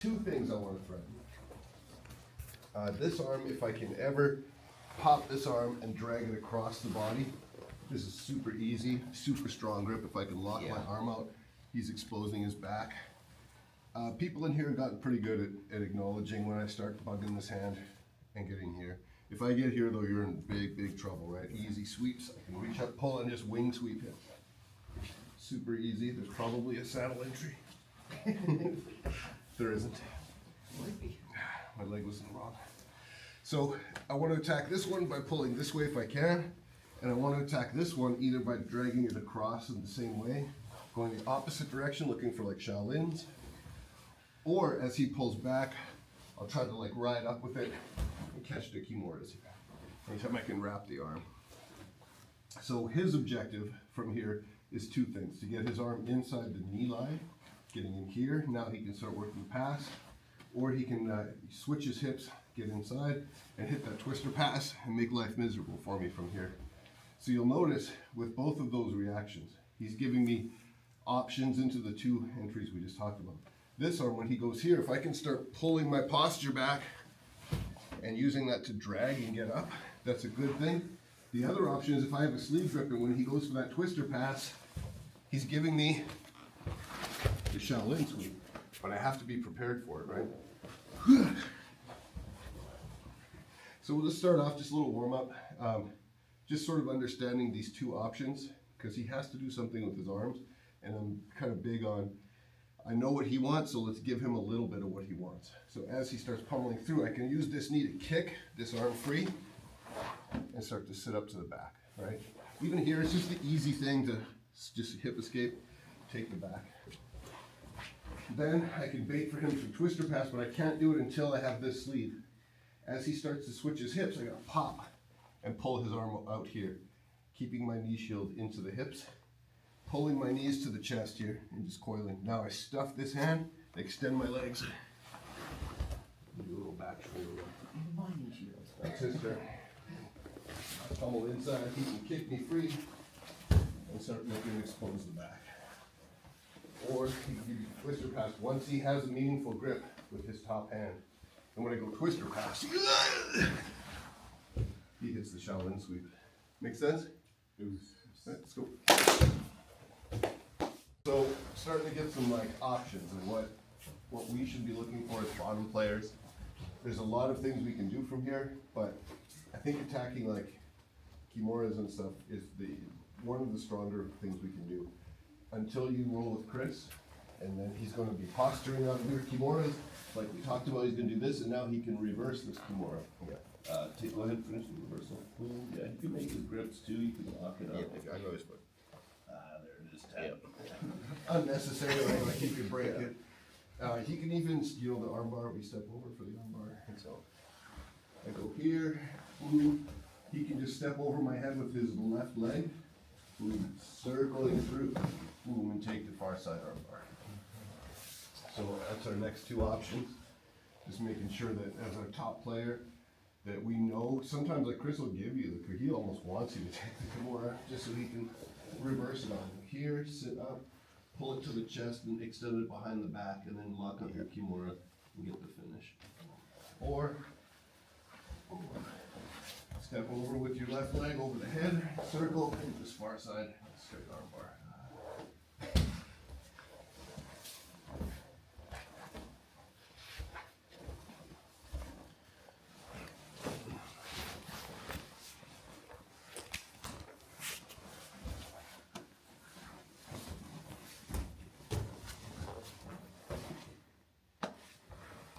Two things I want to threaten. This arm, if I can ever pop this arm and drag it across the body, this is super easy, super strong grip. If I can lock my arm out, he's exposing his back. People in here have gotten pretty good at acknowledging when I start bugging this hand and getting here. If I get here though, you're in big trouble, right? Easy sweeps, I can reach up, pull, and just wing sweep him. Super easy. There's probably a saddle entry. There isn't. My leg was in the wrong. So I want to attack this one by pulling this way if I can, and I want to attack this one either by dragging it across in the same way, going the opposite direction, looking for like Shaolins, or as he pulls back, I'll try to like ride up with it and catch the Kimuras here. Anytime I can wrap the arm. So his objective from here is two things: to get his arm inside the knee line, getting in here. Now he can start working the pass, or he can switch his hips, get inside, and hit that twister pass and make life miserable for me from here. So you'll notice with both of those reactions, he's giving me options into the two entries we just talked about. This arm, when he goes here, if I can start pulling my posture back and using that to drag and get up, that's a good thing. The other option is if I have a sleeve grip and when he goes for that twister pass, he's giving me the Shaolin sweep, but I have to be prepared for it, right? So we'll just start off, just a little warm up, just sort of understanding these two options, because he has to do something with his arms, and I'm kind of big on, I know what he wants, so let's give him a little bit of what he wants. So as he starts pummeling through, I can use this knee to kick this arm free and start to sit up to the back, right? Even here, it's just the easy thing to just hip escape, take the back. Then I can bait for him to twister pass, but I can't do it until I have this sleeve. As he starts to switch his hips, I gotta pop and pull his arm out here, keeping my knee shield into the hips, pulling my knees to the chest here, and just coiling. Now I stuff this hand, extend my legs. Do a little back shoulder rub. That's his turn. I pummel inside, he can kick me free, and start making him expose the back. Or he can give you a twister pass once he has a meaningful grip with his top hand. And when I go twister pass, he hits the Shaolin sweep. Make sense? Let's go. So starting to get some like options and what we should be looking for as bottom players. There's a lot of things we can do from here, but I think attacking like Kimuras and stuff is one of the stronger things we can do. Until you roll with Chris, and then he's going to be posturing on your Kimuras, like we talked about. He's going to do this, and now he can reverse this Kimura. Yeah. Go ahead and finish the reversal. Yeah, you can make his grips too. You can lock it up. Yeah, I know his foot. There it is. Tap. Unnecessarily, like he could break it. He can even, the armbar, we step over for the armbar. So I go here, boom. He can just step over my head with his left leg, boom, circling through, boom, and take the far side armbar. So that's our next two options. Just making sure that as our top player, that we know, sometimes like Chris will give you, he almost wants you to take the Kimura just so he can reverse it on you. Here, sit up, pull it to the chest and extend it behind the back, and then lock up your Kimura and get the finish. Or step over with your left leg over the head, circle, and this far side, straight armbar.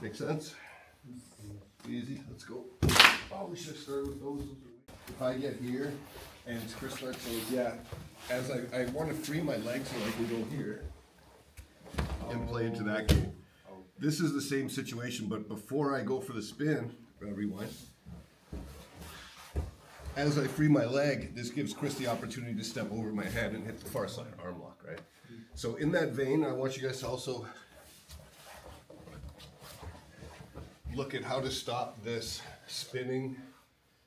Make sense? Easy, let's go. Oh, we should start with those. If I get here and Chris starts to, as I want to free my legs so I can go here and play into that game. This is the same situation, but before I go for the spin, rewind. As I free my leg, this gives Chris the opportunity to step over my head and hit the far side arm lock, right? So in that vein, I want you guys to also look at how to stop this spinning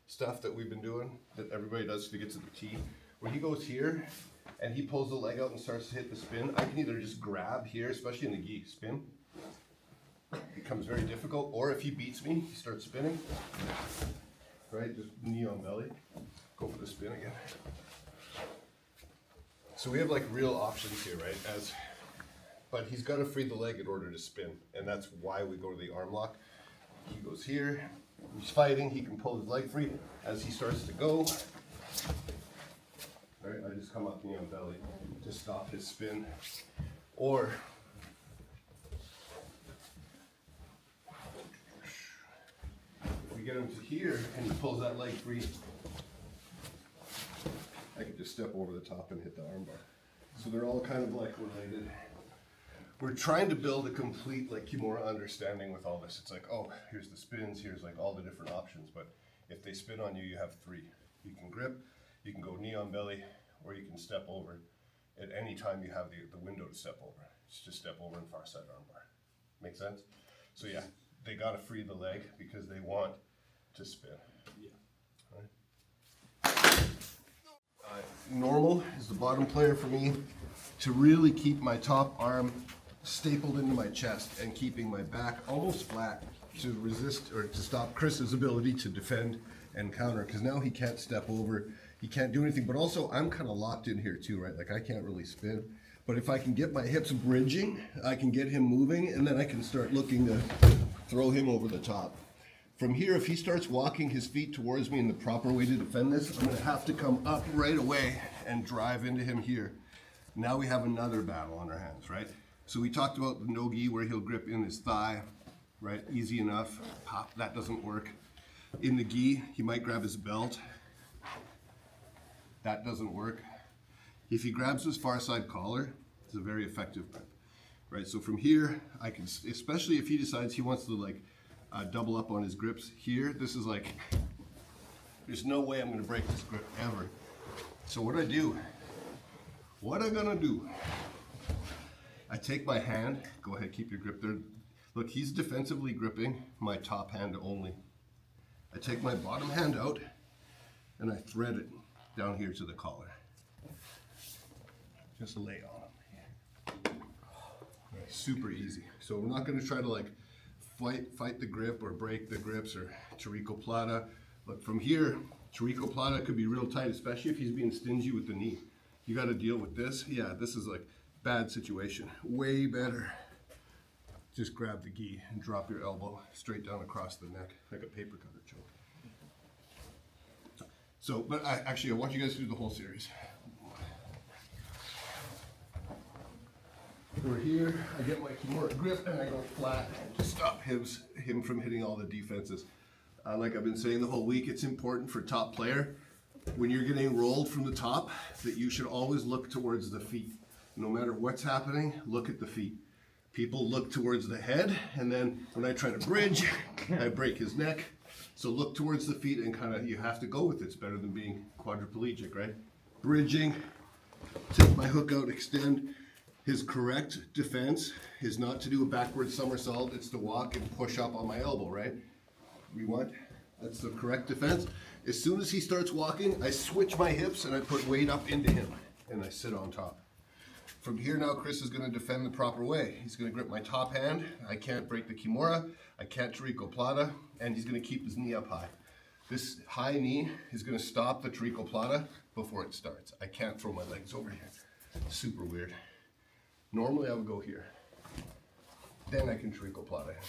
stuff that we've been doing, that everybody does to get to the tee. When he goes here and he pulls the leg out and starts to hit the spin, I can either just grab here, especially in the gi spin, becomes very difficult. Or if he beats me, he starts spinning. Right, just knee on belly. Go for the spin again. So we have like real options here, right? But he's got to free the leg in order to spin, and that's why we go to the arm lock. He goes here. He's fighting. He can pull his leg free as he starts to go. Right, I just come up knee on belly to stop his spin, or if we get him to here and he pulls that leg free, I can just step over the top and hit the armbar. So they're all kind of like related. We're trying to build a complete like Kimura understanding with all this. It's like, oh, here's the spins, here's like all the different options, but if they spin on you, you have three. You can grip, you can go knee on belly, or you can step over. At any time you have the window to step over. It's just step over and far side armbar. Make sense? So yeah, they gotta free the leg because they want to spin. Yeah. All right. Normal is the bottom player for me to really keep my top arm stapled into my chest and keeping my back almost flat to resist or to stop Chris's ability to defend and counter, because now he can't step over, he can't do anything, but also I'm kind of locked in here too, right? Like I can't really spin, but if I can get my hips bridging, I can get him moving, and then I can start looking to throw him over the top. From here, if he starts walking his feet towards me in the proper way to defend this, I'm gonna have to come up right away and drive into him here. Now we have another battle on our hands, right? So we talked about the no-gi where he'll grip in his thigh, right? Easy enough. Pop, that doesn't work. In the gi, he might grab his belt. That doesn't work. If he grabs his far side collar, it's a very effective grip, right? So from here, I can, especially if he decides he wants to like double up on his grips here, this is like, there's no way I'm gonna break this grip ever. So what I'm gonna do, I take my hand, go ahead, keep your grip there. Look, he's defensively gripping my top hand only. I take my bottom hand out and I thread it down here to the collar. Just lay on him. Right, super easy. So we're not gonna try to like fight the grip or break the grips or Baratoplata. But from here, Baratoplata could be real tight, especially if he's being stingy with the knee. You got to deal with this. Yeah, this is like bad situation. Way better. Just grab the gi and drop your elbow straight down across the neck like a paper cutter choke. So, but actually, I want you guys to do the whole series. We're here. I get my Kimura grip and I go flat to stop him from hitting all the defenses. Like I've been saying the whole week, it's important for top player, when you're getting rolled from the top, that you should always look towards the feet. No matter what's happening, look at the feet. People look towards the head, and then when I try to bridge, I break his neck. So look towards the feet and kind of, you have to go with it. It's better than being quadriplegic, right? Bridging, take my hook out, extend. His correct defense is not to do a backward somersault, it's to walk and push up on my elbow, right? Rewind. That's the correct defense. As soon as he starts walking, I switch my hips and I put weight up into him and I sit on top. From here now, Chris is going to defend the proper way. He's going to grip my top hand. I can't break the Kimura. I can't Baratoplata, and he's going to keep his knee up high. This high knee is going to stop the Baratoplata before it starts. I can't throw my legs over here. Super weird. Normally I would go here. Then I can Baratoplata him.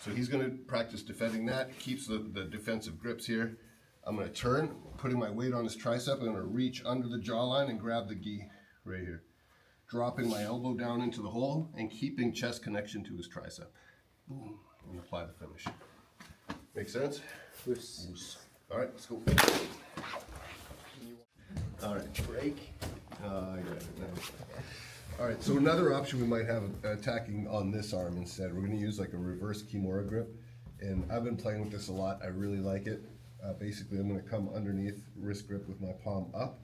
So he's going to practice defending that, keeps the defensive grips here. I'm going to turn, putting my weight on his tricep. I'm going to reach under the jawline and grab the gi right here. Dropping my elbow down into the hole and keeping chest connection to his tricep. Boom, and apply the finish. Make sense? Yes. All right, let's go. All right, break. I got it now. All right, so another option we might have attacking on this arm instead. We're going to use like a reverse Kimura grip, and I've been playing with this a lot. I really like it. Basically, I'm going to come underneath wrist grip with my palm up,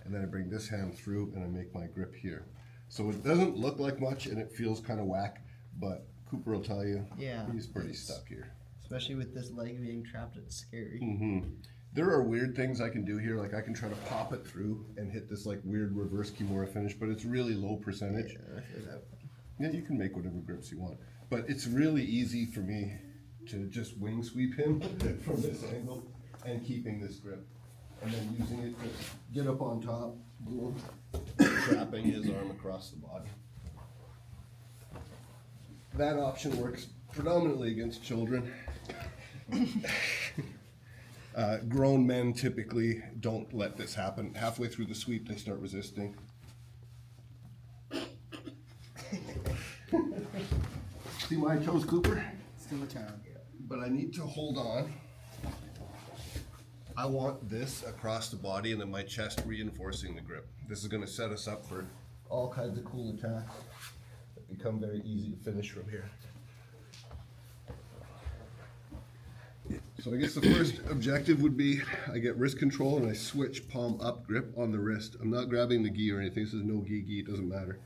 and then I bring this hand through and I make my grip here. So it doesn't look like much and it feels kind of whack, but Cooper will tell you, yeah, he's pretty stuck here. Especially with this leg being trapped, it's scary. Mm-hmm. There are weird things I can do here, like I can try to pop it through and hit this like weird reverse Kimura finish, but it's really low percentage. Yeah, I feel that. Yeah, you can make whatever grips you want. but it's really easy for me to just wing sweep him from this angle and keeping this grip. And then using it to get up on top, boom, trapping his arm across the body. That option works predominantly against children. Grown men typically don't let this happen. Halfway through the sweep, they start resisting. See my toes, Cooper? Still a child. But I need to hold on. I want this across the body and then my chest reinforcing the grip. This is going to set us up for all kinds of cool attacks that become very easy to finish from here. So I guess the first objective would be I get wrist control and I switch palm up grip on the wrist. I'm not grabbing the gi or anything. This is no gi, it doesn't matter.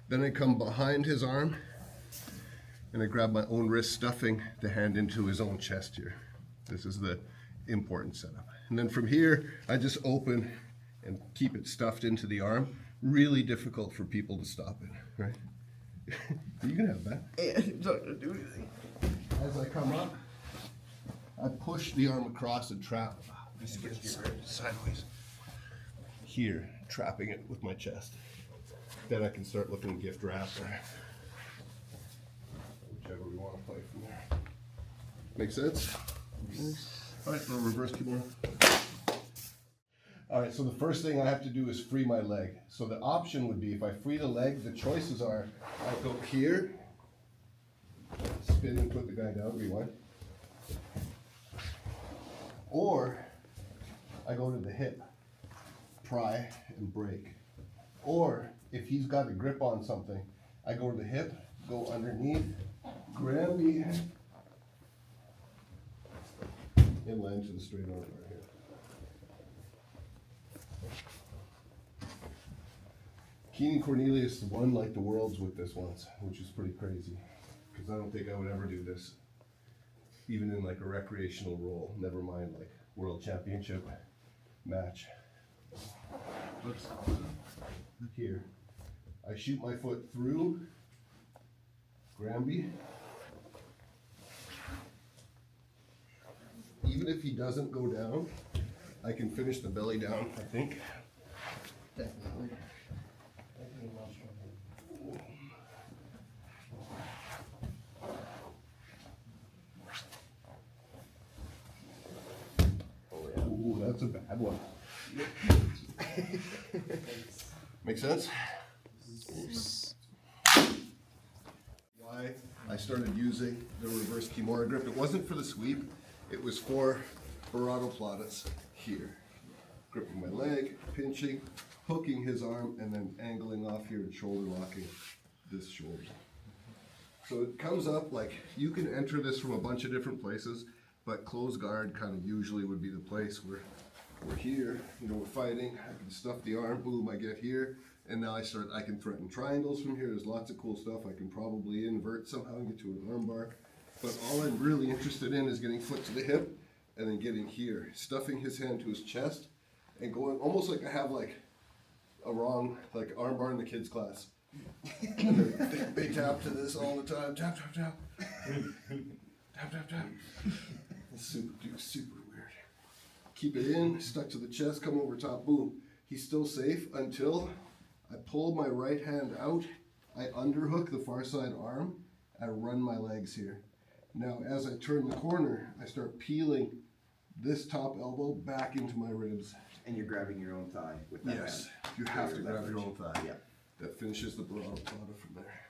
Then I come behind his arm and I grab my own wrist, stuffing the hand into his own chest here. This is the important setup. And then from here, I just open and keep it stuffed into the arm. Really difficult for people to stop it, right? You can have that. It's not gonna do anything. As I come up, I push the arm across and trap. Sideways. Here, trapping it with my chest. Then I can start looking gift wrap or whichever we want to play from there. Make sense? All right, little reverse Kimura. All right, so the first thing I have to do is free my leg. So the option would be if I free the leg, the choices are I go here, spin and put the guy down, rewind. Or I go to the hip, pry and break. Or if he's got a grip on something, I go to the hip, go underneath, Granby, and land to the straight arm right here. Keenan Cornelius won like the worlds with this once, which is pretty crazy. Because I don't think I would ever do this, even in like a recreational role, never mind like world championship match. Look here. I shoot my foot through Granby. Even if he doesn't go down, I can finish the belly down, I think. Definitely. Ooh, that's a bad one. Make sense? Why I started using the reverse Kimura grip. It wasn't for the sweep, it was for Baratoplatas here. Gripping my leg, pinching, hooking his arm, and then angling off here and shoulder locking this shoulder. So it comes up like you can enter this from a bunch of different places, but close guard kind of usually would be the place where we're here, you know, we're fighting, I can stuff the arm, boom, I get here, and now I can threaten triangles from here. There's lots of cool stuff. I can probably invert somehow and get to an arm bar. But all I'm really interested in is getting foot to the hip and then getting here, stuffing his hand to his chest and going almost like I have like a wrong, like arm bar in the kids class. And they tap to this all the time, tap, tap, tap. Tap, tap, tap. It's super weird. Keep it in, stuck to the chest, come over top, boom. He's still safe until I pull my right hand out, I underhook the far side arm, I run my legs here. Now as I turn the corner, I start peeling this top elbow back into my ribs. And you're grabbing your own thigh with that Yes, hand. you have to grab your own thigh. Yeah. That finishes the Baratoplata from there.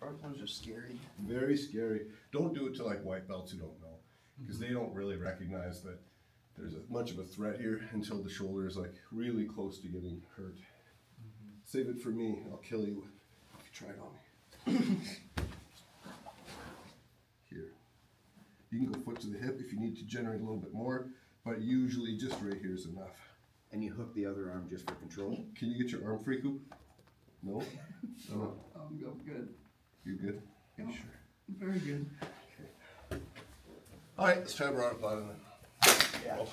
Baratoplatas are scary. Very scary. Don't do it to like white belts who don't know, because they don't really recognize that there's much of a threat here until the shoulder is like really close to getting hurt. Save it for me, I'll kill you if you try it on me. Here. You can go foot to the hip if you need to generate a little bit more, but usually just right here is enough. And you hook the other arm just for control. Can you get your arm free, Coop? No? No. I'm good. You good? Yep. You sure? Very good. All right, let's try Baratoplata then. Yeah.